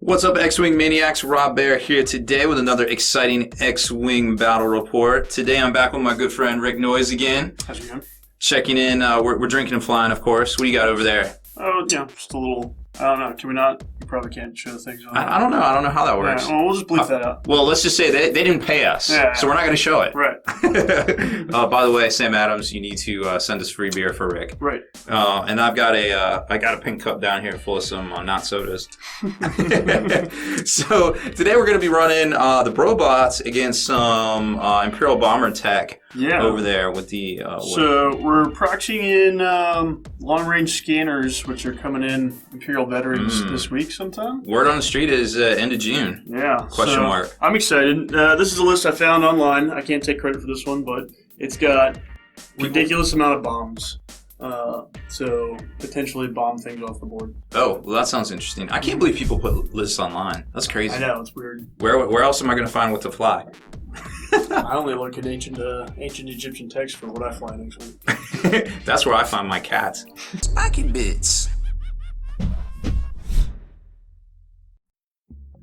What's up, X-Wing Maniacs? Rob Baer here today with another exciting X-Wing battle report. Today I'm back with my good friend Rick Noyes again. How's it going? Checking in. We're drinking and flying, of course. What do you got over there? Oh, yeah, just a little, I don't know, can we not? You probably can't show things on I don't know. I don't know how that works. Yeah, well, we'll just bleep that out. Well, let's just say they didn't pay us, so we're not going to show it. Right. By the way, Sam Adams, you need to send us free beer for Rick. Right. And I've got a pink cup down here full of some not sodas. So today we're going to be running the Brobots against some Imperial Bomber tech over there with the. So we're proxying in long-range scanners, which are coming in Imperial veterans this week sometime. Word on the street is end of June. Yeah. Question mark. I'm excited. This is a list I found online. I can't take credit for this one, but it's got ridiculous amount of bombs. So potentially bomb things off the board. Oh, well, that sounds interesting. I can't believe people put lists online. That's crazy. I know, it's weird. Where else am I going to find what to fly? I only look at ancient Egyptian text for what I fly next week. That's where I find my cats. Spiky bits.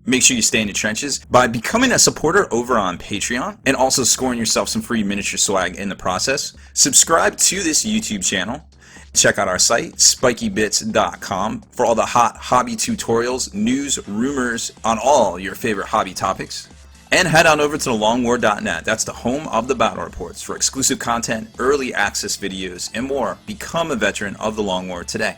Make sure you stay in the trenches by becoming a supporter over on Patreon and also scoring yourself some free miniature swag in the process. Subscribe to this YouTube channel. Check out our site, spikybits.com, for all the hot hobby tutorials, news, rumors on all your favorite hobby topics. And head on over to thelongwar.net. That's the home of the battle reports for exclusive content, early access videos, and more. Become a veteran of the Long War today.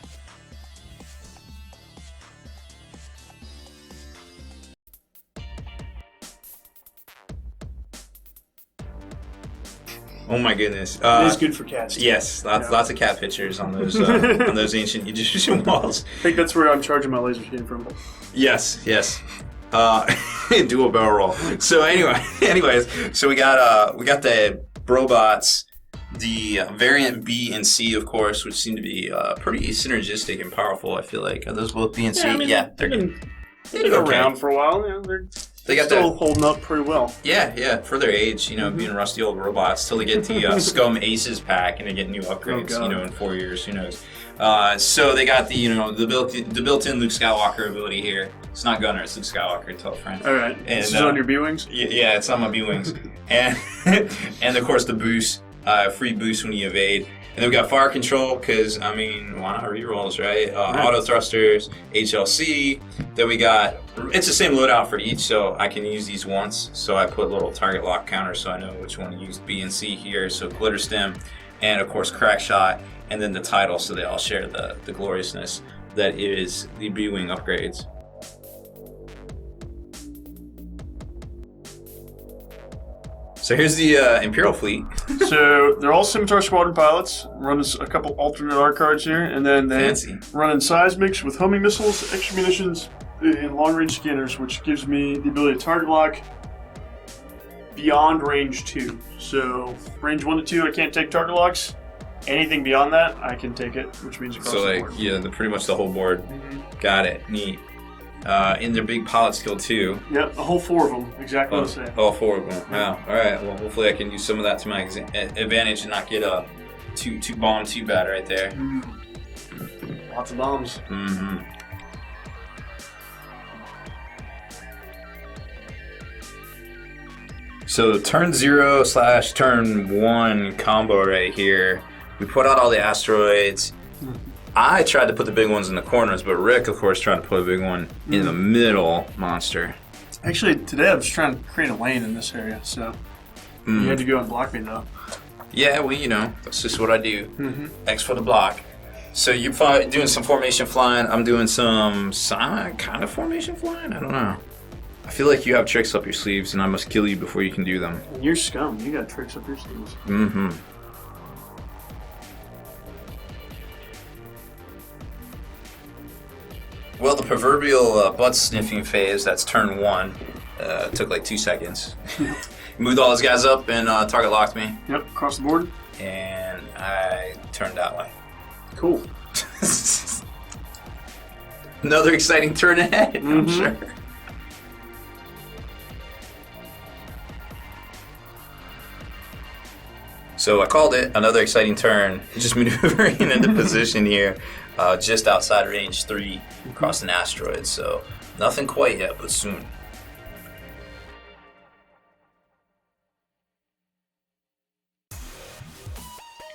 Oh my goodness! It is good for cats. Yes, lots of cat pictures on those on those ancient Egyptian walls. I think that's where I'm charging my lasers came from. Yes. Dual barrel roll. So anyways, so we got the Brobots, the variant B and C, of course, which seem to be pretty synergistic and powerful. I feel like are those both B and C? Yeah, they've been around for a while. Yeah, They're still holding up pretty well. Yeah, for their age, being rusty old robots, till they get the Scum Aces pack and they get new upgrades, in 4 years, who knows. So they got the built-in Luke Skywalker ability here. It's not Gunner, it's Luke Skywalker, tell a friend. All right, and this is on your B-Wings? Yeah, it's on my B-Wings. and of course the boost, free boost when you evade. And then we got fire control, because, why not rerolls, right? Auto thrusters, HLC. Then we got, it's the same loadout for each, so I can use these once. So I put little target lock counters so I know which one to use B and C here. So glitter stem, and of course crack shot, and then the title, so they all share the gloriousness that is the B-Wing upgrades. So here's the Imperial fleet. So they're all Scimitar Squadron pilots. Run a couple alternate art cards here, and then they run in seismics with homing missiles, extra munitions, and long-range scanners, which gives me the ability to target lock beyond range 2. So range 1 to 2, I can't take target locks. Anything beyond that, I can take it, which means across the board. Yeah, pretty much the whole board. Got it. Neat. In their big pilot skill too. Yep, the whole 4 of them, exactly the same. All 4 of them. Wow. All right. Well, hopefully I can use some of that to my advantage and not get too bombed too bad right there. Lots of bombs. So turn 0/turn 1 combo right here. We put out all the asteroids. I tried to put the big ones in the corners, but Rick, of course, tried to put a big one in the middle monster. Actually, today I was trying to create a lane in this area, so you had to go and block me, though. Yeah, well, that's just what I do. X for the block. So you're doing some formation flying. I'm doing some kind of formation flying? I don't know. I feel like you have tricks up your sleeves, and I must kill you before you can do them. And you're scum. You got tricks up your sleeves. Well, the proverbial butt-sniffing phase, that's turn 1, took like 2 seconds. Moved all those guys up and target locked me. Yep, across the board. And I turned that way. Cool. Another exciting turn ahead, I'm sure. So I called it another exciting turn. Just maneuvering into position here, just outside range 3, across an asteroid. So Nothing quite yet, but soon.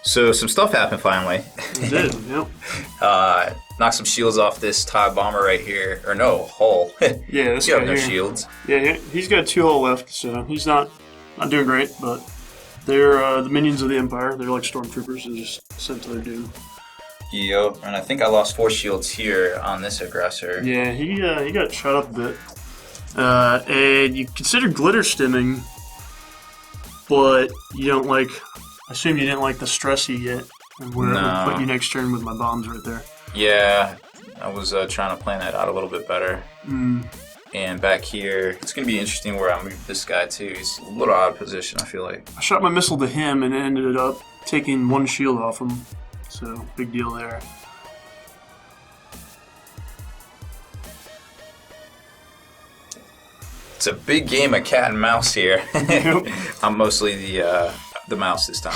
So some stuff happened finally. It did, yep. Knocked some shields off this TIE bomber right here. Or no, hull. Yeah, this guy got no here. Shields. Yeah, he's got 2 hull left, so he's not doing great, but they're the minions of the Empire. They're like stormtroopers and just sent to their doom. Yo, and I think I lost 4 shields here on this aggressor. Yeah, he got shot up a bit. And you consider glitter stimming, but you don't like. I assume you didn't like the stress you get, and where it would put you next turn with my bombs right there. Yeah, I was trying to plan that out a little bit better. And back here, it's going to be interesting where I move this guy too. He's a little out of position, I feel like. I shot my missile to him and it ended up taking 1 shield off him. So, big deal there. It's a big game of cat and mouse here. I'm mostly the mouse this time.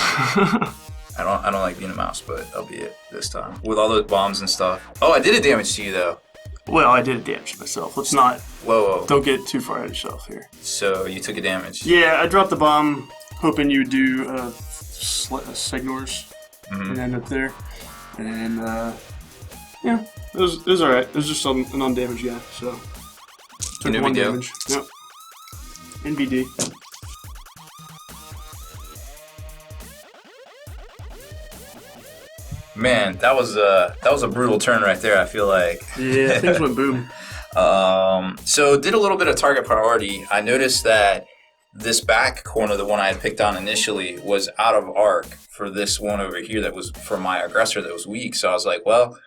I don't like being a mouse, but I'll be it this time. With all those bombs and stuff. Oh, I did a damage to you though. Well, I did damage to myself. Let's not. Whoa. Don't get too far ahead of yourself here. So you took a damage. Yeah, I dropped the bomb, hoping you would do Signors, and end up there. And yeah, it was all right. It was just an undamaged guy, so took No 1 big deal. damage. Yep. NBD. Man, that was a brutal turn right there, I feel like. Yeah, things went boom. So did a little bit of target priority. I noticed that this back corner, the one I had picked on initially, was out of arc for this one over here that was for my aggressor that was weak. So I was like, well,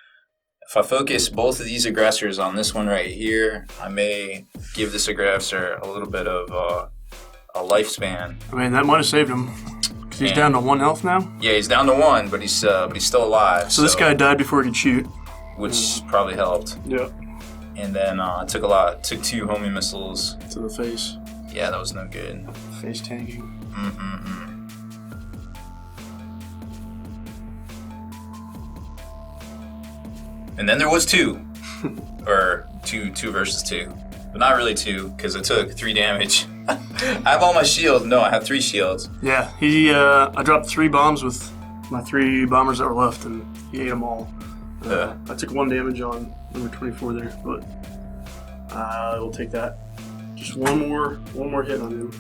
if I focus both of these aggressors on this one right here, I may give this aggressor a little bit of a lifespan. I mean, that might have saved him. He's down to 1 health now? Yeah, he's down to 1, but he's still alive. So this guy died before he could shoot. Which probably helped. Yeah. And then took 2 homing missiles. To the face. Yeah, that was no good. Face tanking. And then there was 2. Or 2 versus 2. But not really 2, because I took 3 damage. I have all my shields. No, I have 3 shields. Yeah, I dropped 3 bombs with my 3 bombers that were left, and he ate them all. I took 1 damage on number 24 there, but we'll take that. Just one more hit on him.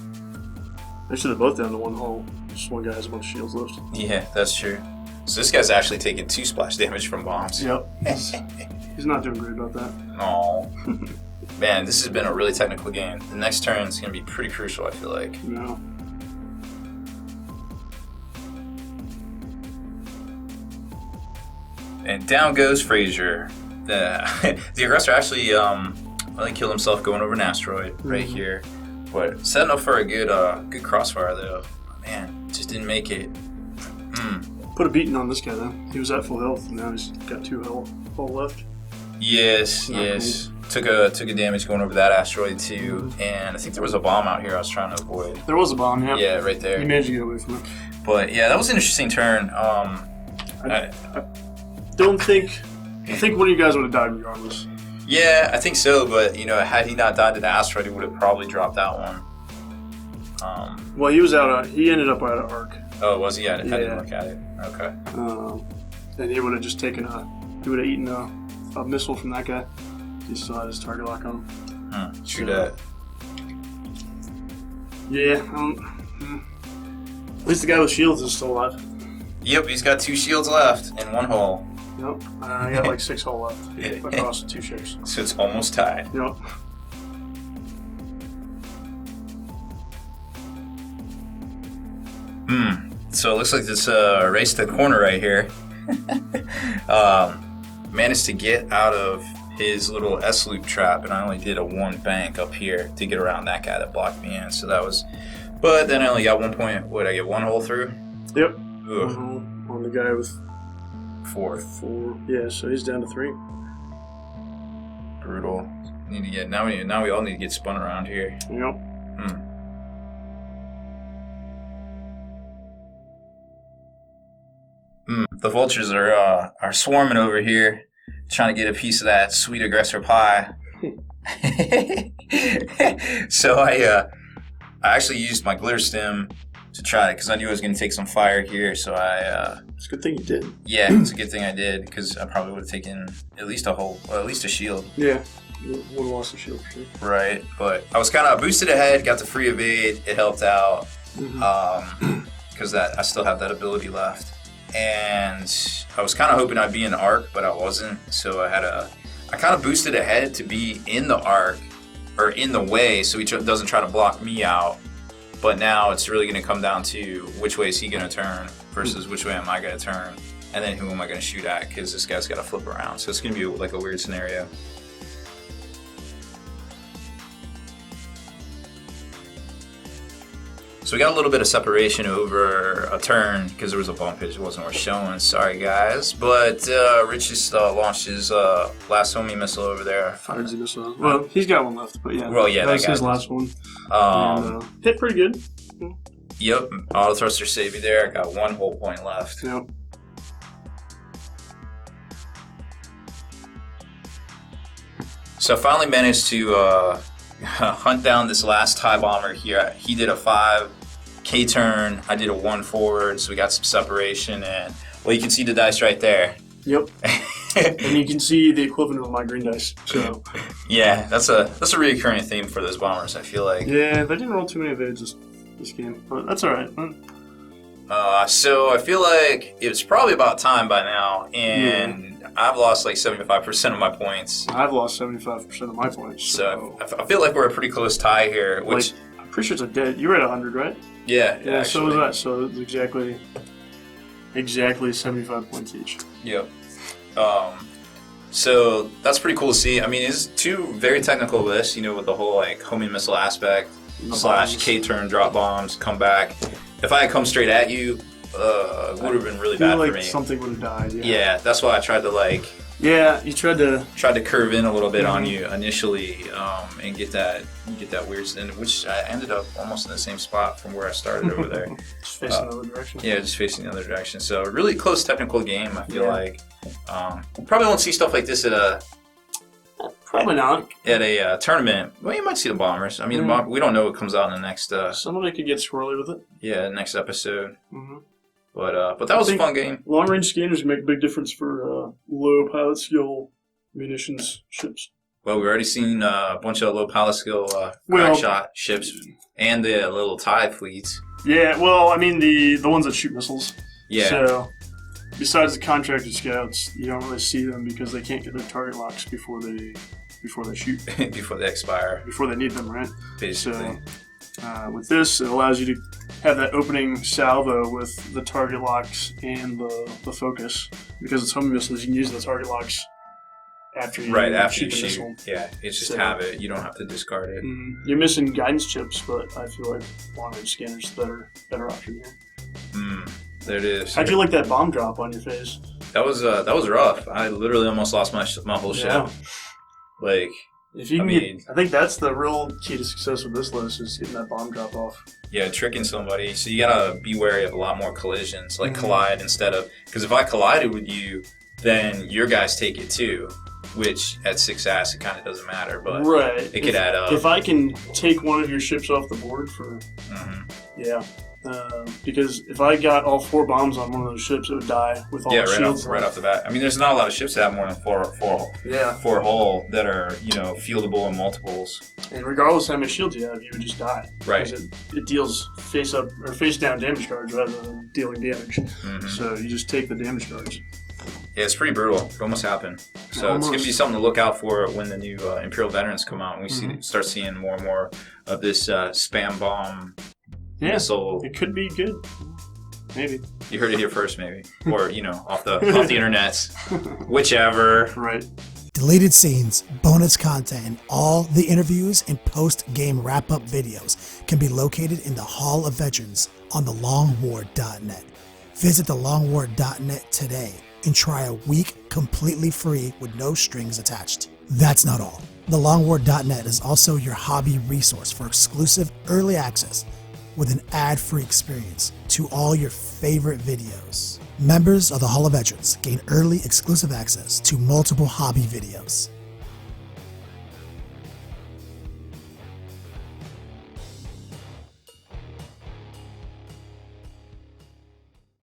Actually, they're both down to 1 hull. Just one guy has a bunch of shields left. Yeah, that's true. So this guy's actually taking 2 splash damage from bombs. Yep. He's not doing great about that. Oh. Man, this has been a really technical game. The next turn is going to be pretty crucial, I feel like. No. And down goes Frazier. The aggressor actually killed himself going over an asteroid right here. But setting up for a good crossfire, though. Man, just didn't make it. Put a beating on this guy, though. He was at full health, and now he's got 2 hull left. Yes. Cool. Took a damage going over that asteroid too, and I think there was a bomb out here I was trying to avoid. There was a bomb, yeah. Yeah, right there. You managed to get away from it. But yeah, that was an interesting turn. I don't think. I think one of you guys would have died regardless. Yeah, I think so. But had he not died to the asteroid, he would have probably dropped that one. Well, he was out. He ended up out of arc. Oh, was he? I didn't look at it. Okay. And he would have just taken He would have eaten a missile from that guy. He still had his target lock on him. True that. Yeah. At least the guy with shields is still alive. Yep, he's got 2 shields left and 1 hull. Yep. I got like 6 hull left across 2 ships. So it's almost tied. Yep. So it looks like this race to the corner right here. Managed to get out of his little S-loop trap, and I only did a 1 bank up here to get around that guy that blocked me in. So that was, but then I only got 1 point. What did I get? 1 hole through? Yep. Ugh. 1 hole on the guy with 4. 4. Yeah, so he's down to 3. Brutal. Need to get now. We all need to get spun around here. Yep. The vultures are swarming over here, trying to get a piece of that sweet aggressor pie. So I actually used my glitter stem to try it because I knew I was going to take some fire here. So it's a good thing you did. Yeah, it's a good thing I did because I probably would have taken at least a shield. Yeah, you would have lost a shield for sure. Right, but I was kind of boosted ahead, got the free evade. It helped out because I still have that ability left. And I was kind of hoping I'd be in the arc, but I wasn't. So I kind of boosted ahead to be in the arc or in the way, so he doesn't try to block me out. But now it's really going to come down to which way is he going to turn versus which way am I going to turn, and then who am I going to shoot at? Because this guy's got to flip around, so it's going to be like a weird scenario. So we got a little bit of separation over a turn because there was a bump pitch. It wasn't worth showing. Sorry, guys. But Rich just launched his last homing missile over there. Fired the missile. Well, he's got one left, but yeah. Well, yeah, that was his last one. Hit pretty good. Yep. Auto thruster saved me there. I got 1 whole point left. Yep. So I finally managed to hunt down this last TIE bomber here. He did a 5K turn. I did a 1 forward, so we got some separation. And well, you can see the dice right there. Yep. And you can see the equivalent of my green dice. So yeah, that's a recurring theme for those bombers, I feel like. Yeah, they didn't roll too many evades this game, but that's all right. So I feel like it's probably about time by now, and I've lost like 75% of my points. I've lost 75% of my points. So I feel like we're a pretty close tie here. Which I'm pretty sure it's a dead. You were at 100, right? Yeah. Yeah. So was I. So it's exactly 75 points each. Yep. So that's pretty cool to see. I mean, it's 2 very technical lists, with the whole like homing missile aspect / K-turn, drop bombs, come back. If I had come straight at you, it would have been really bad for me. Something would have died. Yeah, that's why I tried to Yeah, you tried to curve in a little bit on you initially, and get that weird stand, which I ended up almost in the same spot from where I started over there. Just facing the other direction. Yeah, just facing the other direction. So really close technical game. I feel like probably won't see stuff like this at a tournament. Well, you might see the bombers. I mean, we don't know what comes out in the next. Somebody could get squirrely with it. Yeah, next episode. Mm-hmm. But that was a fun game. Long range scanners make a big difference for low pilot skill munitions ships. Well, we've already seen a bunch of low pilot skill crack shot ships and the little TIE fleets. Yeah, well, I mean the ones that shoot missiles. Yeah. So besides the contracted scouts, you don't really see them because they can't get their target locks before they shoot. Before they expire. Before they need them, right? Basically. So with this, it allows you to have that opening salvo with the target locks and the focus. Because it's homing missiles, you can use the target locks after you shoot the missile. Yeah, it's just have it. You don't have to discard it. Mm-hmm. You're missing guidance chips, but I feel like long-range scanners better option here. There it is. How'd you like that bomb drop on your face? That was rough. I literally almost lost my whole ship. Like, if you can I think that's the real key to success with this list is getting that bomb drop off. Yeah, tricking somebody. So you gotta be wary of a lot more collisions, like collide instead of, because if I collided with you, then your guys take it too. Which at 6 ass it kind of doesn't matter, but it could add up. If I can take one of your ships off the board for, because if I got all 4 bombs on one of those ships, it would die with all the shields. Right off the bat. I mean, there's not a lot of ships that have more than four hull that are fieldable in multiples. And regardless of how many shields you have, you would just die. Right. Because it deals face up or face down damage cards rather than dealing damage. So you just take the damage cards. Yeah, it's pretty brutal. It almost happened. So it's going to be something to look out for when the new Imperial Veterans come out and we start seeing more and more of this spam bomb missile. It could be good. Maybe. You heard it here first, maybe. Or, off the internets. Whichever. Right. Deleted scenes, bonus content, and all the interviews and post-game wrap-up videos can be located in the Hall of Veterans on thelongwar.net. Visit thelongwar.net today and try a week completely free with no strings attached. That's not all. TheLongWar.net is also your hobby resource for exclusive early access with an ad-free experience to all your favorite videos. Members of the Hall of Veterans gain early exclusive access to multiple hobby videos,